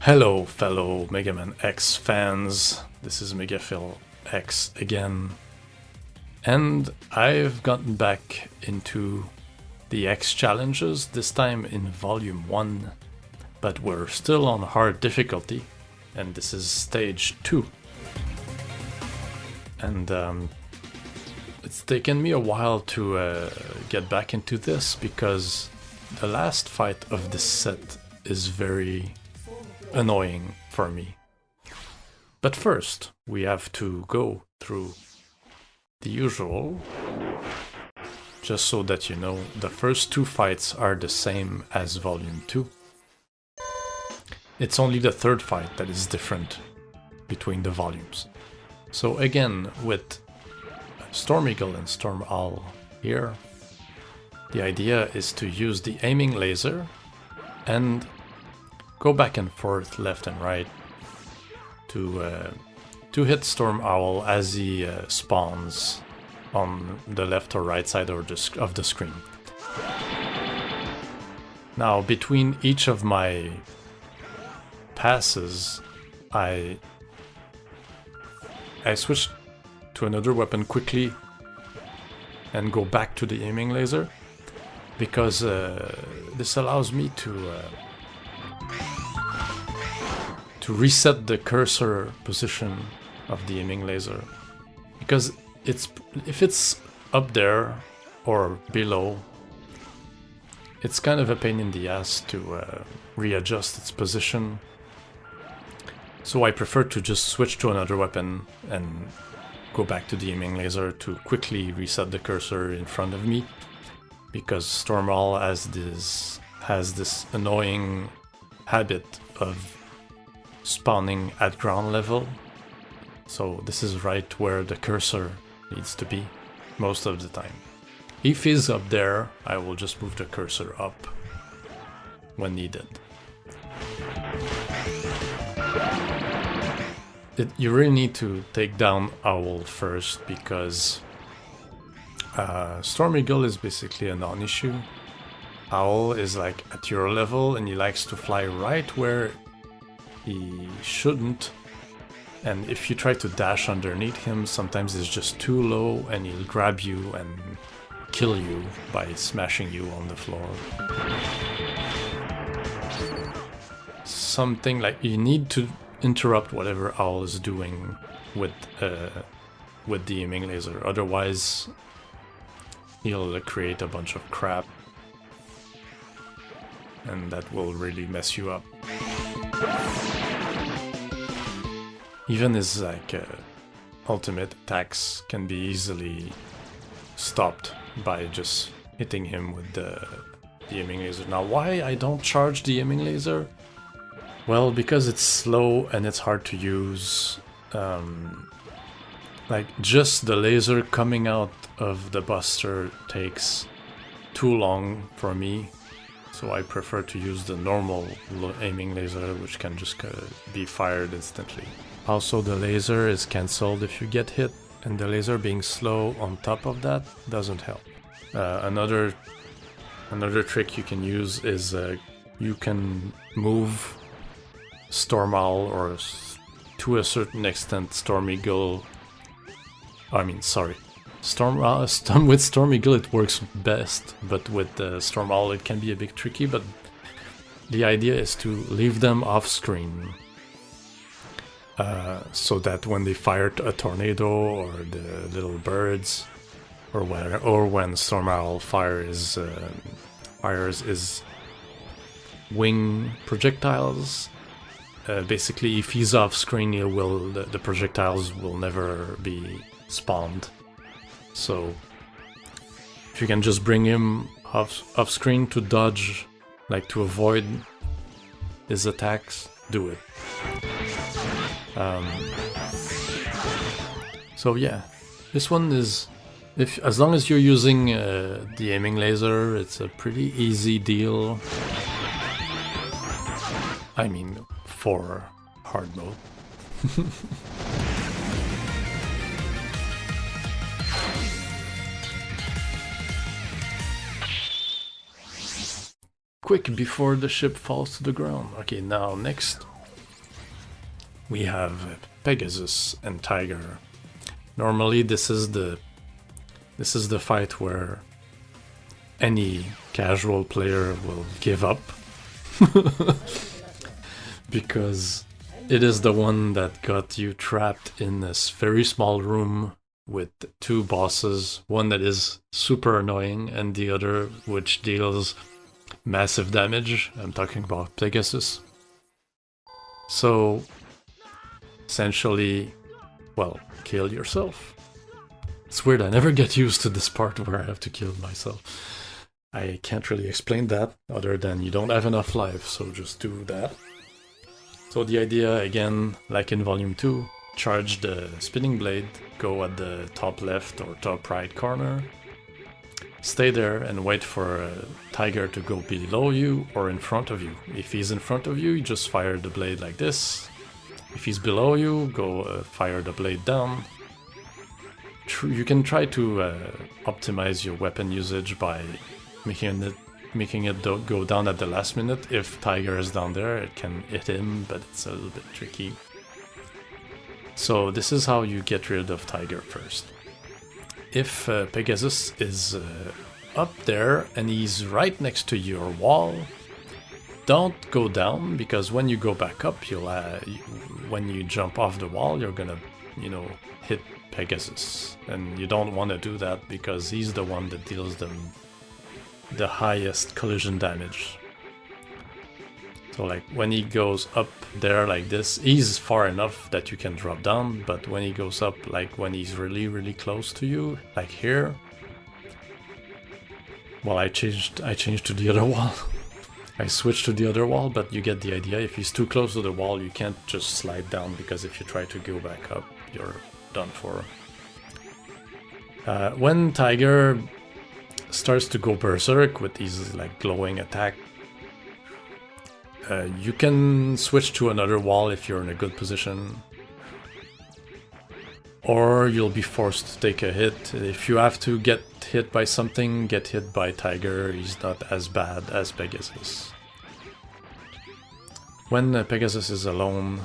Hello, fellow Mega Man X fans. This is MegaPhilX again. And I've gotten back into the X challenges, this time in Volume 1. But we're still on hard difficulty, and this is Stage 2. And it's taken me a while to get back into this, because the last fight of this set is very annoying for me. But first, we have to go through the usual, just so that you know, the first two fights are the same as Volume 2. It's only the third fight that is different between the volumes. So again, with Storm Eagle and Storm Owl here, the idea is to use the aiming laser and go back and forth, left and right, to hit Storm Owl as he spawns on the left or right side of the screen. Now, between each of my passes, I switch to another weapon quickly and go back to the aiming laser, because this allows me to reset the cursor position of the aiming laser, because if it's up there or below, it's kind of a pain in the ass to readjust its position. So I prefer to just switch to another weapon and go back to the aiming laser to quickly reset the cursor in front of me, because Storm Owl has this annoying habit of spawning at ground level. So this is right where the cursor needs to be most of the time. If he's up there, I will just move the cursor up when needed. You really need to take down Owl first, because Storm Eagle is basically a non-issue. Owl is like at your level and he likes to fly right where he shouldn't, and if you try to dash underneath him, sometimes it's just too low and he'll grab you and kill you by smashing you on the floor. Something like you need to interrupt whatever Owl is doing with the aiming laser, otherwise he'll create a bunch of crap, and that will really mess you up. Even his ultimate attacks can be easily stopped by just hitting him with the aiming laser. Now, why I don't charge the aiming laser? Well, because it's slow and it's hard to use. Like, just the laser coming out of the buster takes too long for me, so I prefer to use the normal aiming laser, which can just be fired instantly. Also, the laser is cancelled if you get hit, and the laser being slow on top of that doesn't help. Another trick you can use is you can move Storm Owl, or to a certain extent Storm Eagle. With Storm Eagle it works best, but with Storm Owl it can be a bit tricky. But the idea is to leave them off screen, so that when they fire a tornado or the little birds, or when Storm Owl fires his wing projectiles, basically if he's off screen, the projectiles will never be spawned. So if you can just bring him off screen to dodge, like to avoid his attacks, do it. So yeah, this one is, as long as you're using the aiming laser, it's a pretty easy deal. I mean, for hard mode. Quick, before the ship falls to the ground. Okay, now next we have Pegasus and Tiger. Normally this is the fight where any casual player will give up because it is the one that got you trapped in this very small room with two bosses, one that is super annoying and the other which deals massive damage. I'm talking about Pegasus. So essentially, well, kill yourself. It's weird, I never get used to this part where I have to kill myself. I can't really explain that other than you don't have enough life, so just do that. So the idea, again, like in Volume 2, charge the spinning blade, go at the top left or top right corner, stay there and wait for a Tiger to go below you or in front of you. If he's in front of you, you just fire the blade like this. If he's below you, go fire the blade down. You can try to optimize your weapon usage by making it go down at the last minute. If Tiger is down there, it can hit him, but it's a little bit tricky. So this is how you get rid of Tiger first. If Pegasus is up there and he's right next to your wall, don't go down, because when you go back up, when you jump off the wall, you're gonna, hit Pegasus. And you don't want to do that because he's the one that deals the highest collision damage. So like when he goes up there like this, he's far enough that you can drop down, but when he goes up, like when he's really, really close to you, like here, well, I changed to the other wall. I switched to the other wall, but you get the idea. If he's too close to the wall, you can't just slide down, because if you try to go back up, you're done for. When Tiger starts to go berserk with his like glowing attack, you can switch to another wall if you're in a good position, or you'll be forced to take a hit. If you have to get hit by something, get hit by Tiger. He's not as bad as Pegasus. When Pegasus is alone,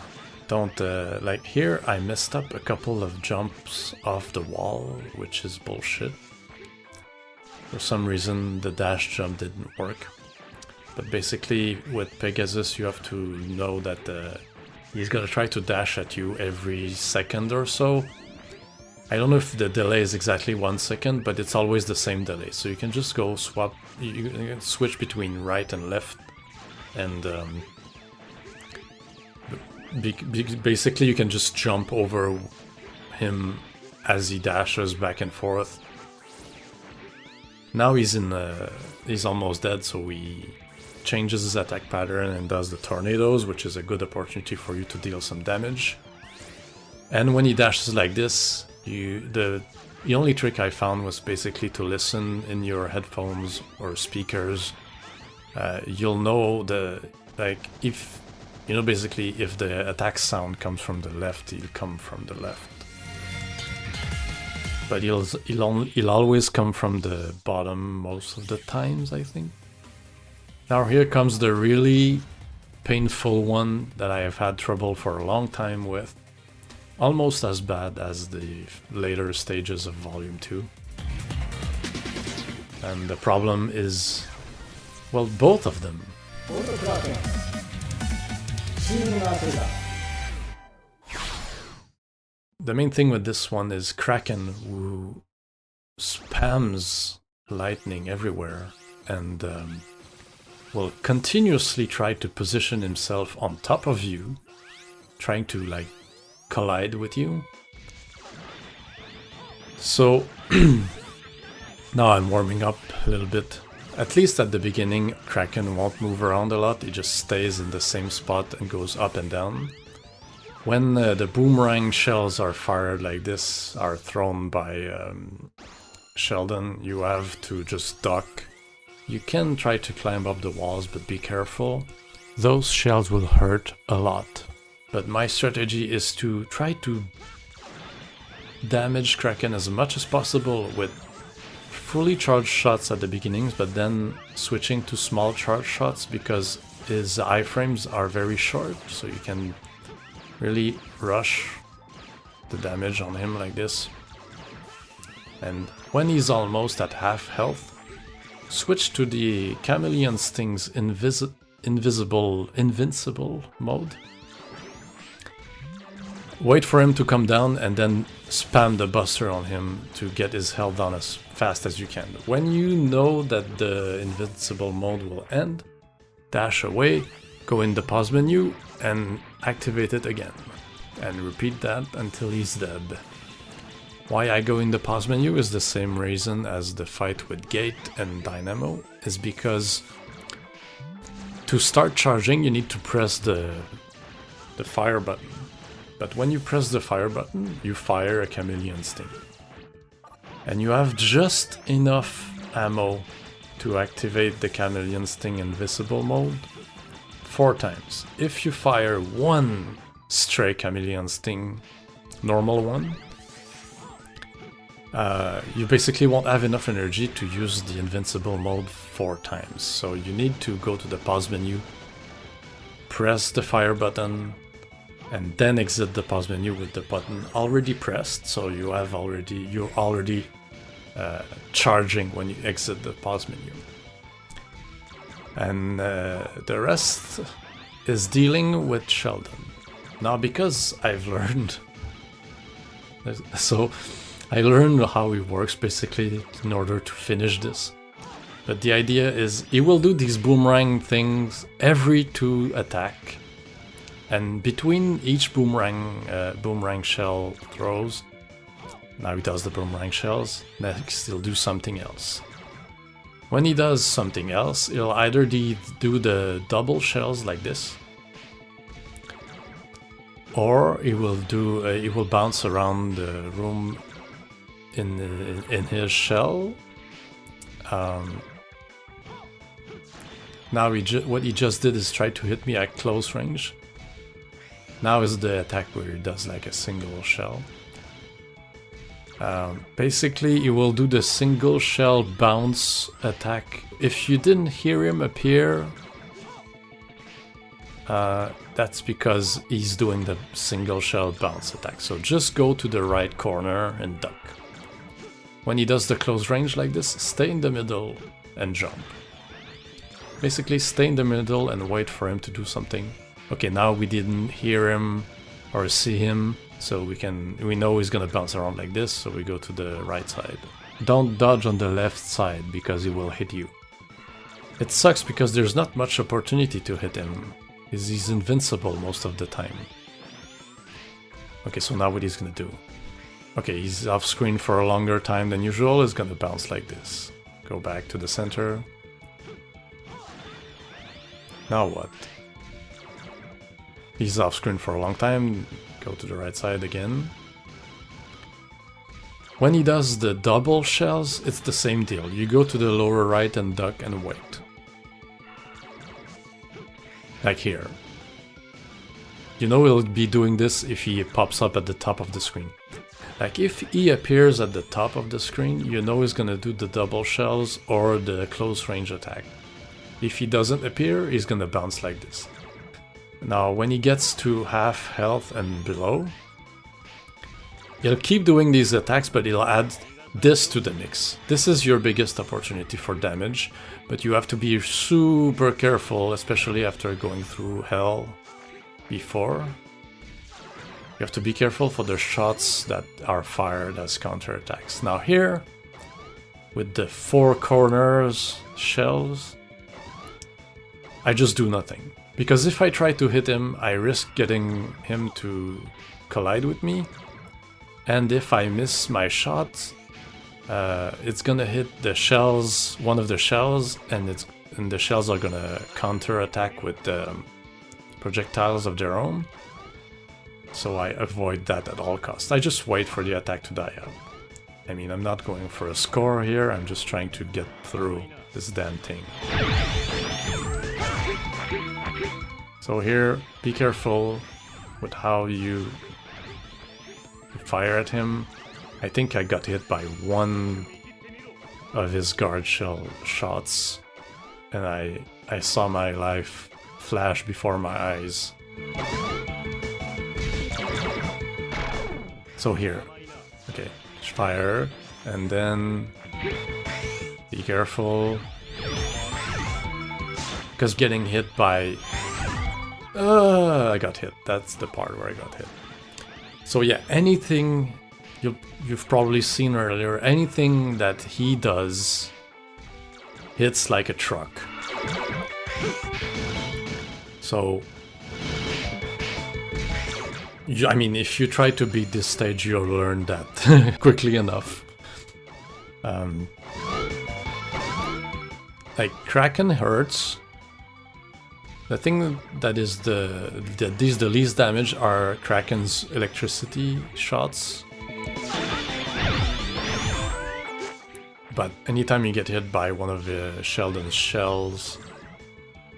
don't, like here I messed up a couple of jumps off the wall, which is bullshit. For some reason the dash jump didn't work. But basically with Pegasus you have to know that he's gonna try to dash at you every second or so. I don't know if the delay is exactly 1 second, but it's always the same delay. So you can just go swap, you can switch between right and left, and basically you can just jump over him as he dashes back and forth. Now he's almost dead, so he changes his attack pattern and does the tornadoes, which is a good opportunity for you to deal some damage. And when he dashes like this, the only trick I found was basically to listen in your headphones or speakers. You'll know if basically if the attack sound comes from the left, he'll come from the left. But he'll always come from the bottom most of the times, I think. Now here comes the really painful one that I have had trouble for a long time with. Almost as bad as the later stages of Volume 2. And the problem is, well, both of them. The main thing with this one is Kraken, who spams lightning everywhere and will continuously try to position himself on top of you, trying to like collide with you. So now I'm warming up a little bit. At least at the beginning, Kraken won't move around a lot, he just stays in the same spot and goes up and down. When the boomerang shells are fired like this, are thrown by Sheldon, you have to just duck. You can try to climb up the walls, but be careful. Those shells will hurt a lot. But my strategy is to try to damage Kraken as much as possible with fully charged shots at the beginnings, but then switching to small charge shots because his iframes are very short, so you can really rush the damage on him like this. And when he's almost at half health, switch to the Chameleon Sting's invincible mode. Wait for him to come down and then spam the buster on him to get his health down as fast as you can. When you know that the invincible mode will end, dash away, go in the pause menu and activate it again. And repeat that until he's dead. Why I go in the pause menu is the same reason as the fight with Gate and Dynamo, is because to start charging you need to press the fire button. But when you press the fire button, you fire a Chameleon Sting. And you have just enough ammo to activate the Chameleon Sting invisible mode 4 times. If you fire one stray Chameleon Sting, normal one, you basically won't have enough energy to use the invincible mode 4 times. So you need to go to the pause menu, press the fire button, and then exit the pause menu with the button already pressed. So you're already charging when you exit the pause menu. And the rest is dealing with Sheldon. Now, because I've learned, so I learned how he works basically in order to finish this. But the idea is he will do these boomerang things every 2 attack, and between each boomerang shell throws, now he does the boomerang shells, next he'll do something else. When he does something else, he'll either do the double shells like this, or he will bounce around the room in his shell. Now what he just did is try to hit me at close range. Now is the attack where he does like a single shell. Basically, he will do the single shell bounce attack. If you didn't hear him appear, that's because he's doing the single shell bounce attack. So just go to the right corner and duck. When he does the close range like this, stay in the middle and jump. Basically, stay in the middle and wait for him to do something. Okay, now we didn't hear him or see him, so we know he's gonna bounce around like this, so we go to the right side. Don't dodge on the left side because he will hit you. It sucks because there's not much opportunity to hit him. He's invincible most of the time. Okay, so now what he's gonna do. Okay, he's off screen for a longer time than usual, he's gonna bounce like this. Go back to the center. Now what? He's off screen for a long time, go to the right side again. When he does the double shells, it's the same deal. You go to the lower right and duck and wait. Like here. You know he'll be doing this if he pops up at the top of the screen. Like if he appears at the top of the screen, you know he's gonna do the double shells or the close range attack. If he doesn't appear, he's gonna bounce like this. Now, when he gets to half health and below, he'll keep doing these attacks, but he'll add this to the mix. This is your biggest opportunity for damage, but you have to be super careful, especially after going through hell before. You have to be careful for the shots that are fired as counterattacks. Now here, with the 4 corners shells, I just do nothing. Because if I try to hit him, I risk getting him to collide with me. And if I miss my shot, it's gonna hit the shells, one of the shells, and the shells are gonna counter-attack with projectiles of their own. So I avoid that at all costs. I just wait for the attack to die out. I mean, I'm not going for a score here, I'm just trying to get through this damn thing. So here, be careful with how you fire at him. I think I got hit by one of his guard shell shots, and I saw my life flash before my eyes. So here, okay, fire, and then be careful, because getting hit by... I got hit. That's the part where I got hit. So yeah, anything you've probably seen earlier, anything that he does hits like a truck. So, I mean, if you try to beat this stage, you'll learn that quickly enough. Like, Kraken hurts. The thing that is the least damage are Kraken's electricity shots. But anytime you get hit by one of Sheldon's shells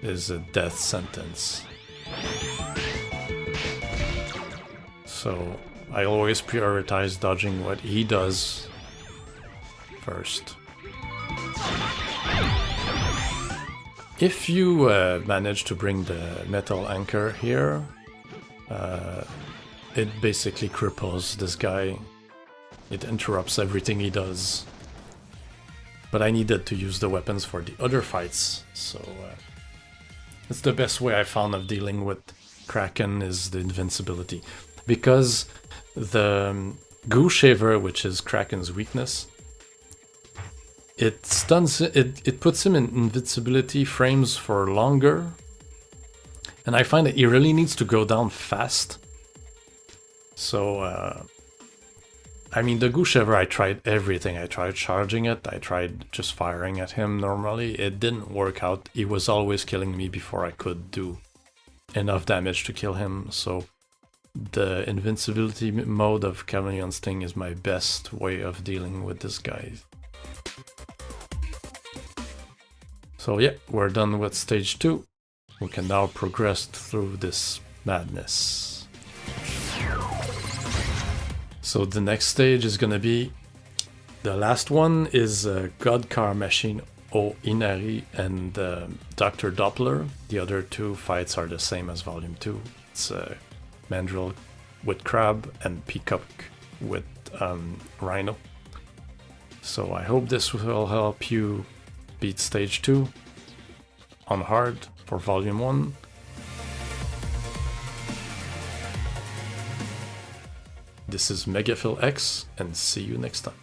is a death sentence. So I always prioritize dodging what he does first. If you manage to bring the metal anchor here, it basically cripples this guy. It interrupts everything he does. But I needed to use the weapons for the other fights, so it's the best way I found of dealing with Kraken is the invincibility. Because the Goo Shaver, which is Kraken's weakness, it stuns it puts him in invincibility frames for longer, and I find that he really needs to go down fast. So I mean, the Goo Shaver, I tried everything. I tried charging it, I tried just firing at him normally. It didn't work out. He was always killing me before I could do enough damage to kill him. So the invincibility mode of Chameleon Sting is my best way of dealing with this guy. So yeah, we're done with stage 2. We can now progress through this madness. So the next stage is gonna be... The last one is God Car Machine O Inari and Dr. Doppler. The other two fights are the same as Volume 2. It's Mandrill with Crab and Peacock with Rhino. So I hope this will help you beat stage 2 on hard for Volume 1. This is MegaPhilX, and see you next time.